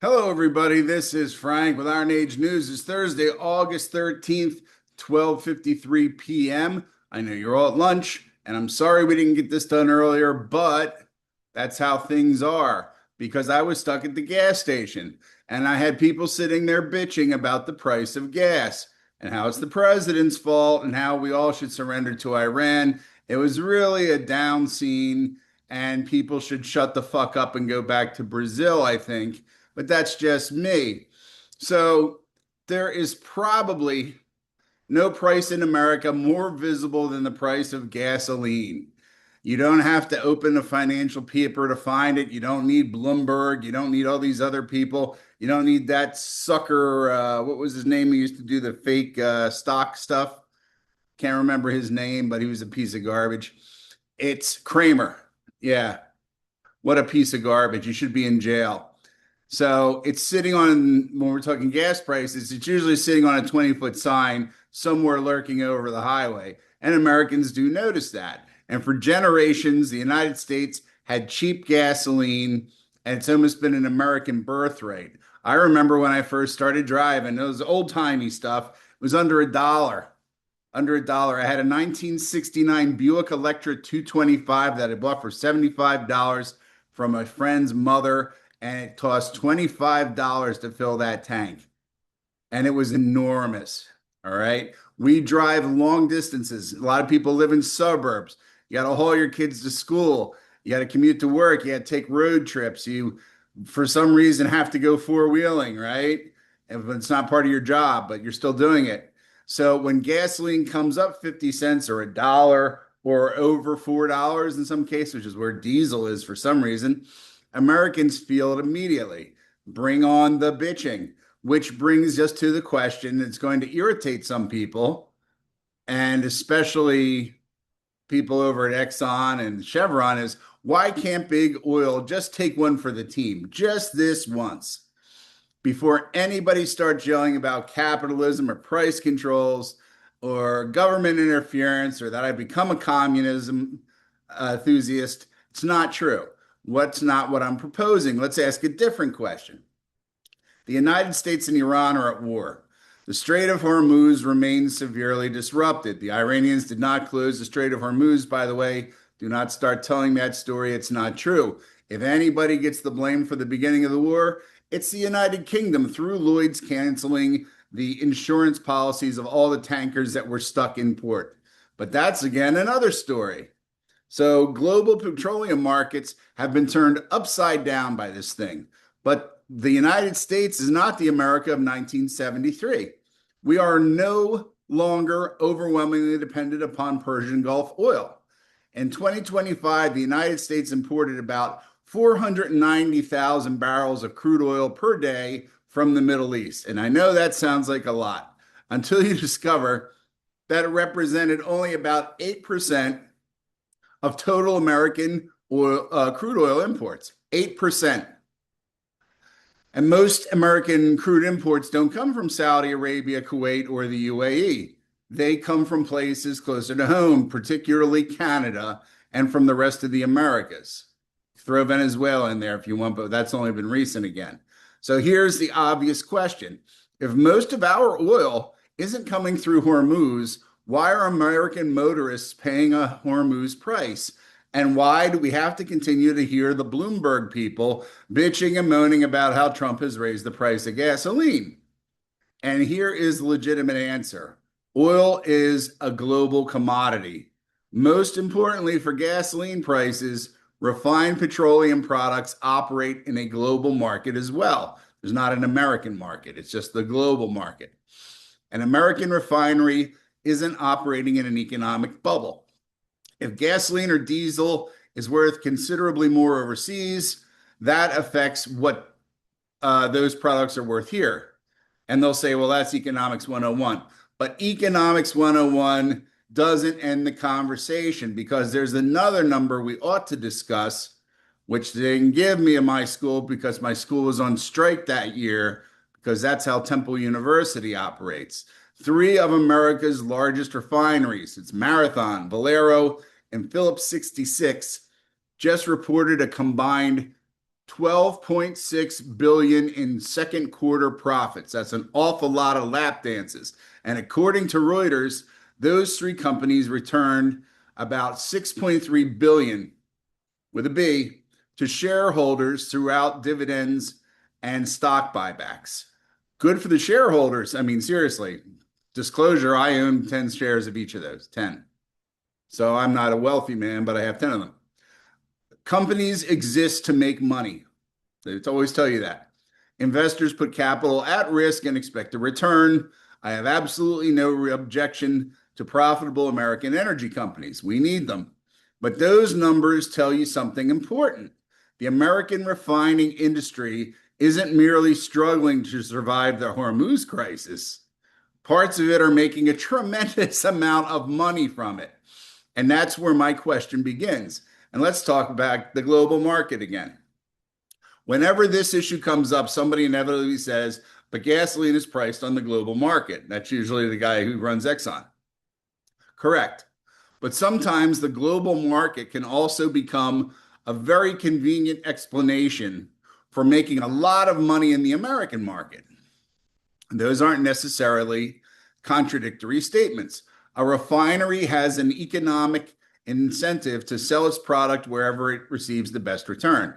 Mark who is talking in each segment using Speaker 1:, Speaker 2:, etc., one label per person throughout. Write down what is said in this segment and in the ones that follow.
Speaker 1: Hello, everybody. This is Frank with Iron Age News. It's Thursday, August 13th, 12:53 p.m. I know you're all at lunch, and I'm sorry we didn't get this done earlier, but that's how things are because I was stuck at the gas station and I had people sitting there bitching about the price of gas and how it's the president's fault and how we all should surrender to Iran. It was really a down scene, and people should shut the fuck up and go back to Brazil, I think, but that's just me. So there is probably no price in America more visible than the price of gasoline. You don't have to open a financial paper to find it. You don't need Bloomberg. You don't need all these other people. You don't need that sucker. What was his name? He used to do the fake stock stuff. Can't remember his name, but he was a piece of garbage. It's Kramer. Yeah. What a piece of garbage. You should be in jail. So it's sitting on, when we're talking gas prices, it's usually sitting on a 20-foot sign somewhere lurking over the highway. And Americans do notice that. And for generations, the United States had cheap gasoline, and it's almost been an American birthright. I remember when I first started driving, those old-timey stuff, it was under a dollar. Under a dollar. I had a 1969 Buick Electra 225 that I bought for $75 from a friend's mother, and it cost $25 to fill that tank. And it was enormous. All right. We drive long distances. A lot of people live in suburbs. You got to haul your kids to school. You got to commute to work. You got to take road trips. You, for some reason, have to go four-wheeling, right? If it's not part of your job, but you're still doing it. So when gasoline comes up 50 cents or a dollar or over $4 in some cases, which is where diesel is for some reason, Americans feel it immediately. Bring on the bitching, which brings us to the question that's going to irritate some people, and especially people over at Exxon and Chevron, is why can't big oil just take one for the team, just this once, before anybody starts yelling about capitalism or price controls or government interference or that I've become a communism enthusiast? It's not true. What's not what I'm proposing? Let's ask a different question. The United States and Iran are at war. The Strait of Hormuz remains severely disrupted. The Iranians did not close the Strait of Hormuz, by the way. Do not start telling that story. It's not true. If anybody gets the blame for the beginning of the war, it's the United Kingdom through Lloyd's canceling the insurance policies of all the tankers that were stuck in port. But that's again another story. So global petroleum markets have been turned upside down by this thing. But the United States is not the America of 1973. We are no longer overwhelmingly dependent upon Persian Gulf oil. In 2025, the United States imported about 490,000 barrels of crude oil per day from the Middle East. And I know that sounds like a lot until you discover that it represented only about 8% of total American oil, crude oil imports. 8%. And most American crude imports don't come from Saudi Arabia, Kuwait, or the UAE. They come from places closer to home, particularly Canada, and from the rest of the Americas. Throw Venezuela in there if you want, but that's only been recent again. So here's the obvious question. If most of our oil isn't coming through Hormuz, why are American motorists paying a Hormuz price? And why do we have to continue to hear the Bloomberg people bitching and moaning about how Trump has raised the price of gasoline? And here is the legitimate answer. Oil is a global commodity. Most importantly, for gasoline prices, refined petroleum products operate in a global market as well. There's not an American market, it's just the global market. An American refinery isn't operating in an economic bubble. If gasoline or diesel is worth considerably more overseas, that affects what those products are worth here. And they'll say, well, that's economics 101. But economics 101 doesn't end the conversation, because there's another number we ought to discuss, which they didn't give me in my school because my school was on strike that year, because that's how Temple University operates. Three of America's largest refineries, it's Marathon, Valero, and Phillips 66, just reported a combined 12.6 billion in second quarter profits. That's an awful lot of lap dances. And according to Reuters, those three companies returned about 6.3 billion with a B to shareholders throughout dividends and stock buybacks. Good for the shareholders. I mean, seriously, disclosure, I own 10 shares of each of those, 10. So I'm not a wealthy man, but I have 10 of them. Companies exist to make money. They always tell you that. Investors put capital at risk and expect a return. I have absolutely no objection to profitable American energy companies. We need them. But those numbers tell you something important. The American refining industry isn't merely struggling to survive the Hormuz crisis. Parts of it are making a tremendous amount of money from it. And that's where my question begins. And let's talk about the global market again. Whenever this issue comes up, somebody inevitably says, but gasoline is priced on the global market. That's usually the guy who runs Exxon. Correct. But sometimes the global market can also become a very convenient explanation for making a lot of money in the American market. Those aren't necessarily contradictory statements. A refinery has an economic incentive to sell its product wherever it receives the best return.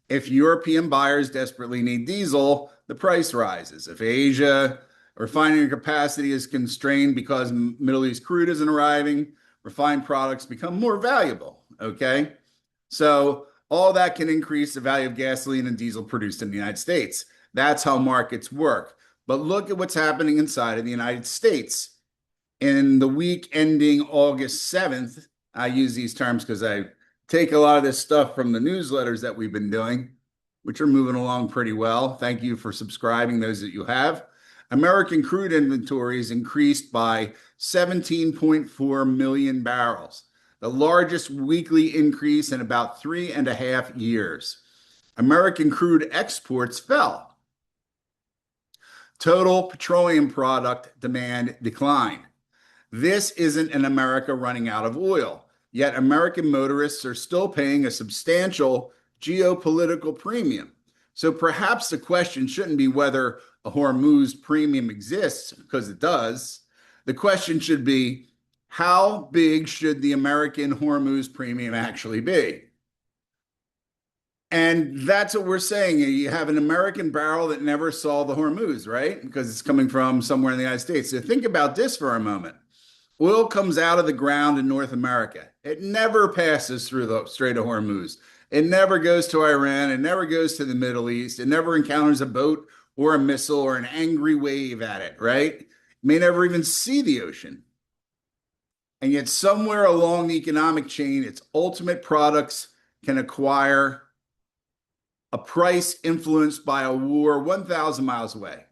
Speaker 1: If European buyers desperately need diesel, the price rises. If Asia refining capacity is constrained because Middle East crude isn't arriving, refined products become more valuable. Okay. So all that can increase the value of gasoline and diesel produced in the United States. That's how markets work. But look at what's happening inside of the United States. In the week ending August 7th, I use these terms because I take a lot of this stuff from the newsletters that we've been doing, which are moving along pretty well. Thank you for subscribing, those that you have. American crude inventories increased by 17.4 million barrels, the largest weekly increase in about 3.5 years. American crude exports fell. Total petroleum product demand declined. This isn't an America running out of oil, yet American motorists are still paying a substantial geopolitical premium. So perhaps the question shouldn't be whether a Hormuz premium exists, because it does. The question should be, how big should the American Hormuz premium actually be? And that's what we're saying. You have an American barrel that never saw the Hormuz, right? Because it's coming from somewhere in the United States. So think about this for a moment. Oil comes out of the ground in North America. It never passes through the Strait of Hormuz. It never goes to Iran. It never goes to the Middle East. It never encounters a boat or a missile or an angry wave at it, right? It may never even see the ocean. And yet somewhere along the economic chain, its ultimate products can acquire a price influenced by a war 1,000 miles away.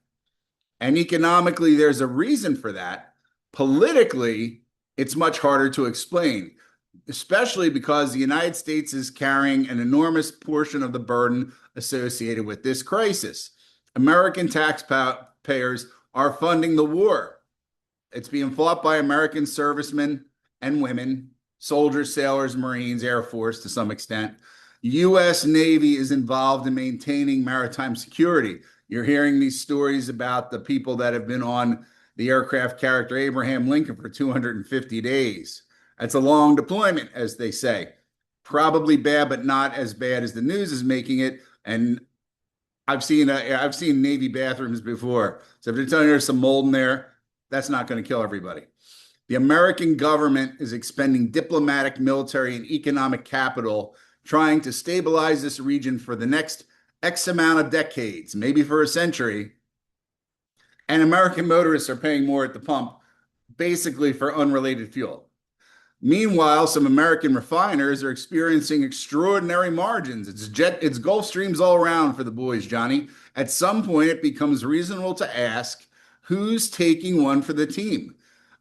Speaker 1: And economically, there's a reason for that. Politically, it's much harder to explain, especially because the United States is carrying an enormous portion of the burden associated with this crisis. American taxpayers are funding the war. It's being fought by American servicemen and women, soldiers, sailors, Marines, Air Force to some extent. U.S. Navy is involved in maintaining maritime security. You're hearing these stories about the people that have been on the aircraft carrier Abraham Lincoln for 250 days. That's a long deployment, as they say. Probably bad, but not as bad as the news is making it. And I've seen Navy bathrooms before. So if they're telling you there's some mold in there, that's not going to kill everybody. The American government is expending diplomatic, military, and economic capital trying to stabilize this region for the next X amount of decades, maybe for a century. And American motorists are paying more at the pump, basically for unrelated fuel. Meanwhile, some American refiners are experiencing extraordinary margins. It's Gulf Streams all around for the boys, Johnny. At some point, it becomes reasonable to ask, who's taking one for the team?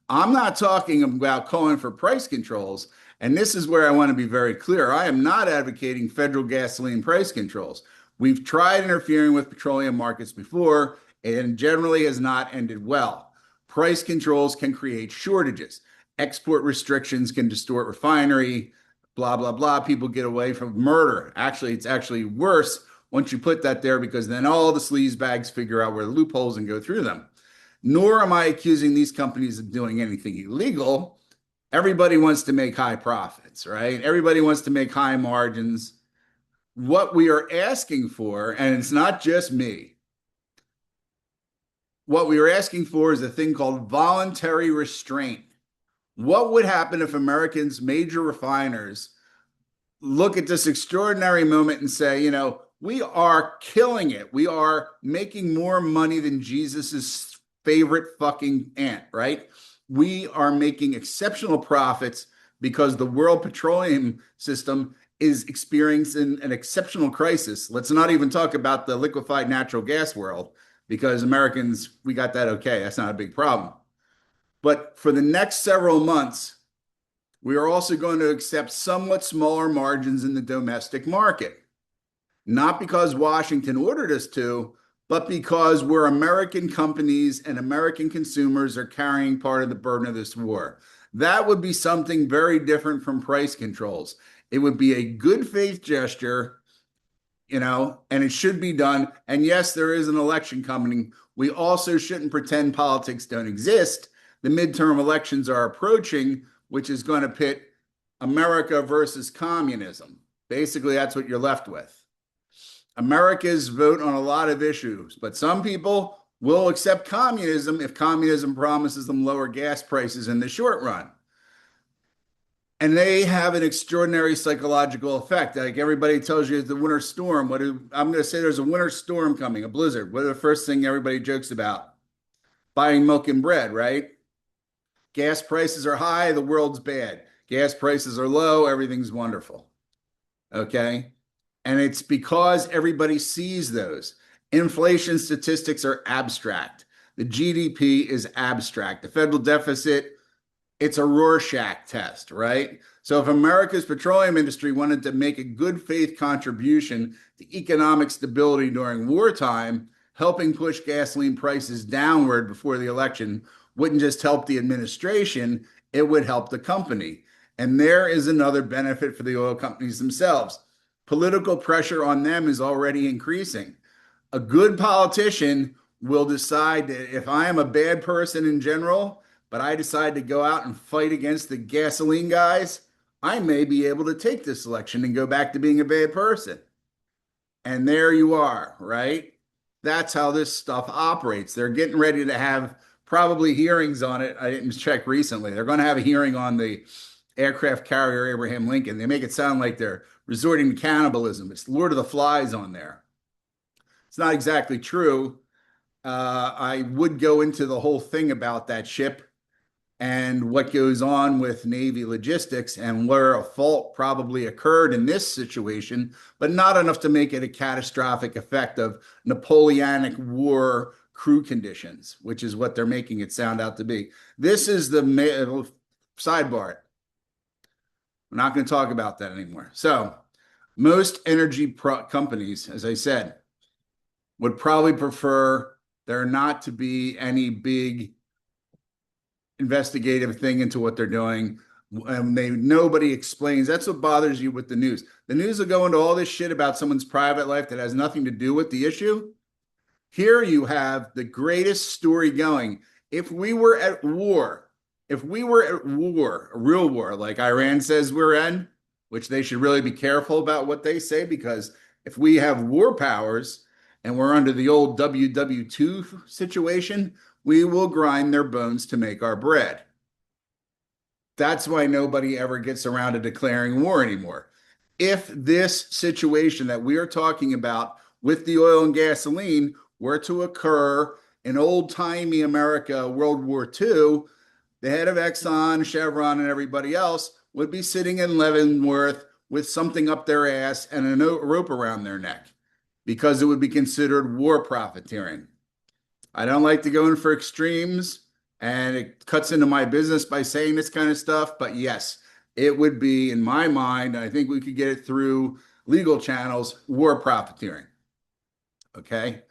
Speaker 1: I'm not talking about calling for price controls. And this is where I want to be very clear. I am not advocating federal gasoline price controls. We've tried interfering with petroleum markets before, and generally has not ended well. Price controls can create shortages. Export restrictions can distort refinery, blah, blah, blah. People get away from murder. Actually, it's actually worse once you put that there, because then all the sleaze bags figure out where the loopholes and go through them. Nor am I accusing these companies of doing anything illegal. Everybody wants to make high profits, right? Everybody wants to make high margins. What we are asking for, and it's not just me, what we are asking for is a thing called voluntary restraint. What would happen if Americans, major refiners, look at this extraordinary moment and say, we are killing it. We are making more money than Jesus's favorite fucking aunt, right? We are making exceptional profits because the world petroleum system is experiencing an exceptional crisis. Let's not even talk about the liquefied natural gas world because Americans, we got that okay. That's not a big problem. But for the next several months, we are also going to accept somewhat smaller margins in the domestic market. Not because Washington ordered us to, but because we're American companies and American consumers are carrying part of the burden of this war. That would be something very different from price controls. It would be a good faith gesture, and it should be done. And yes, there is an election coming. We also shouldn't pretend politics don't exist. The midterm elections are approaching, which is going to pit America versus communism. Basically, that's what you're left with. Americans vote on a lot of issues, but some people will accept communism if communism promises them lower gas prices in the short run. And they have an extraordinary psychological effect. Like everybody tells you the winter storm. I'm going to say there's a winter storm coming, a blizzard. What are the first thing everybody jokes about? Buying milk and bread, right? Gas prices are high, the world's bad. Gas prices are low, everything's wonderful. Okay? And it's because everybody sees those. Inflation statistics are abstract. The GDP is abstract. The federal deficit, it's a Rorschach test, right? So if America's petroleum industry wanted to make a good faith contribution to economic stability during wartime, helping push gasoline prices downward before the election wouldn't just help the administration, it would help the company. And there is another benefit for the oil companies themselves. Political pressure on them is already increasing. A good politician will decide that if I am a bad person in general, but I decide to go out and fight against the gasoline guys, I may be able to take this election and go back to being a bad person. And there you are, right? That's how this stuff operates. They're getting ready to have probably hearings on it. I didn't check recently. They're going to have a hearing on the aircraft carrier Abraham Lincoln. They make it sound like they're resorting to cannibalism. It's Lord of the Flies on there. It's not exactly true. I would go into the whole thing about that ship and what goes on with Navy logistics and where a fault probably occurred in this situation, but not enough to make it a catastrophic effect of Napoleonic War crew conditions, which is what they're making it sound out to be. This is the sidebar. We're not going to talk about that anymore. So most energy companies, as I said, would probably prefer there not to be any big investigative thing into what they're doing. And nobody explains. That's what bothers you with the news. The news will go into all this shit about someone's private life that has nothing to do with the issue. Here you have the greatest story going. If we were at war, a real war, like Iran says we're in, which they should really be careful about what they say, because if we have war powers and we're under the old WW2 situation, we will grind their bones to make our bread. That's why nobody ever gets around to declaring war anymore. If this situation that we are talking about with the oil and gasoline were to occur in old-timey America, World War II, the head of Exxon, Chevron, and everybody else would be sitting in Leavenworth with something up their ass and a rope around their neck because it would be considered war profiteering. I don't like to go in for extremes, and it cuts into my business by saying this kind of stuff. But yes, it would be, in my mind, I think we could get it through legal channels, war profiteering. Okay.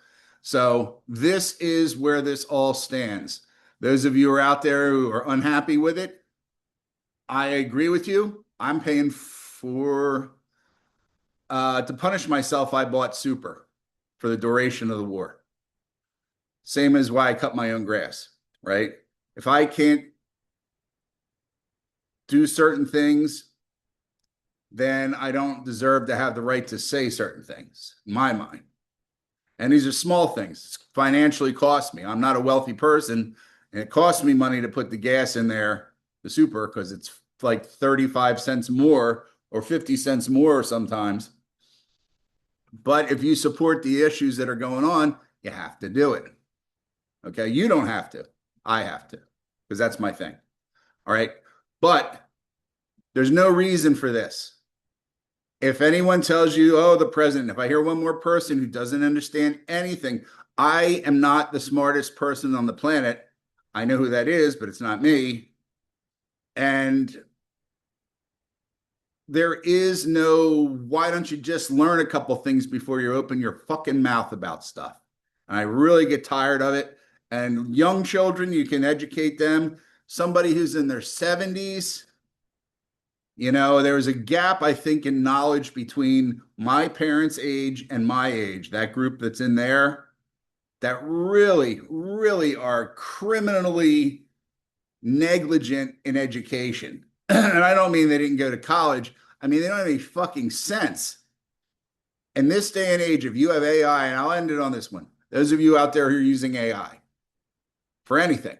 Speaker 1: So this is where this all stands. Those of you who are out there who are unhappy with it, I agree with you. I'm paying for To punish myself, I bought super for the duration of the war. Same as why I cut my own grass, right? If I can't do certain things, then I don't deserve to have the right to say certain things, in my mind. And these are small things. It's financially cost me. I'm not a wealthy person, and it costs me money to put the gas in there, the super, because it's like 35 cents more or 50 cents more sometimes. But if you support the issues that are going on, you have to do it. Okay. You don't have to. I have to, because that's my thing. All right. But there's no reason for this. If anyone tells you, oh, the president, if I hear one more person who doesn't understand anything, I am not the smartest person on the planet. I know who that is, but it's not me. And there is no, why don't you just learn a couple things before you open your fucking mouth about stuff? And I really get tired of it. And young children, you can educate them. Somebody who's in their 70s, there was a gap, I think, in knowledge between my parents' age and my age, that group that's in there, that really, really are criminally negligent in education. And I don't mean they didn't go to college. I mean, they don't have any fucking sense. In this day and age, if you have AI, and I'll end it on this one, those of you out there who are using AI for anything,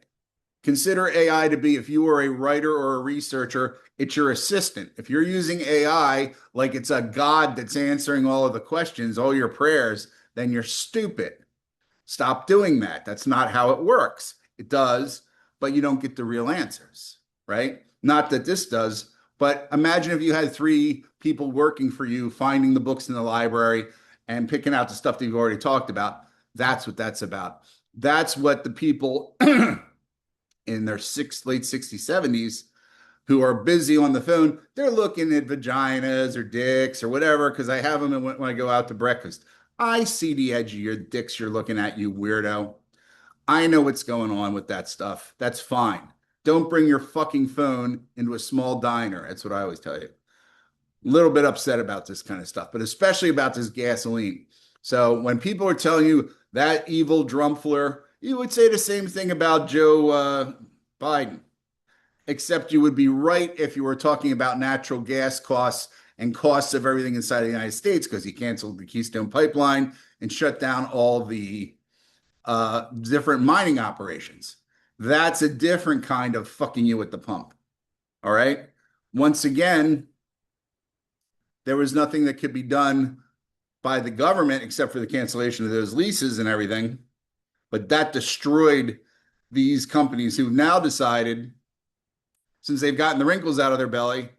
Speaker 1: consider AI to be, if you are a writer or a researcher, it's your assistant. If you're using AI like it's a god that's answering all of the questions, all your prayers, then you're stupid. Stop doing that. That's not how it works. It does, but you don't get the real answers, right? Not that this does, but imagine if you had three people working for you, finding the books in the library and picking out the stuff that you've already talked about. That's what that's about. That's what the people in their late 60s, 70s who are busy on the phone, they're looking at vaginas or dicks or whatever, because I have them when I go out to breakfast. I see the edge of your dicks you're looking at, you weirdo. I know what's going on with that stuff. That's fine. Don't bring your fucking phone into a small diner. That's what I always tell you. A little bit upset about this kind of stuff, but especially about this gasoline. So when people are telling you that evil Drumpfler, you would say the same thing about Joe Biden, except you would be right if you were talking about natural gas costs and costs of everything inside the United States, because he canceled the Keystone Pipeline and shut down all the different mining operations. That's a different kind of fucking you at the pump. All right. Once again, there was nothing that could be done by the government except for the cancellation of those leases and everything. But that destroyed these companies who've now decided, since they've gotten the wrinkles out of their belly,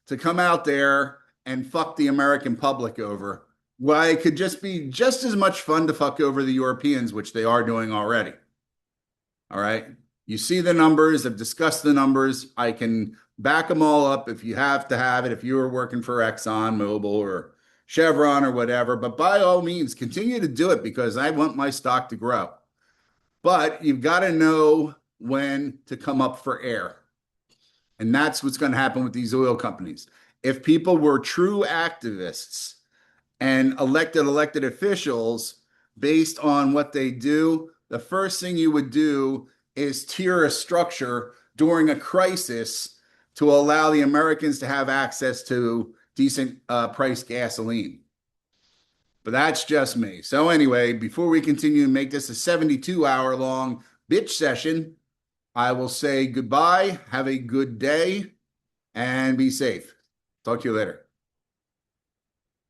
Speaker 1: to come out there and fuck the American public over. Why it could just be just as much fun to fuck over the Europeans, which they are doing already. All right. You see the numbers. I've discussed the numbers. I can back them all up if you have to have it, if you were working for Exxon Mobil or Chevron or whatever. But by all means, continue to do it, because I want my stock to grow. But you've got to know when to come up for air. And that's what's going to happen with these oil companies. If people were true activists and elected officials based on what they do, the first thing you would do is tier a structure during a crisis to allow the Americans to have access to decent priced gasoline. But that's just me. So anyway, before we continue and make this a 72-hour long bitch session, I will say goodbye, have a good day, and be safe. Talk to you later.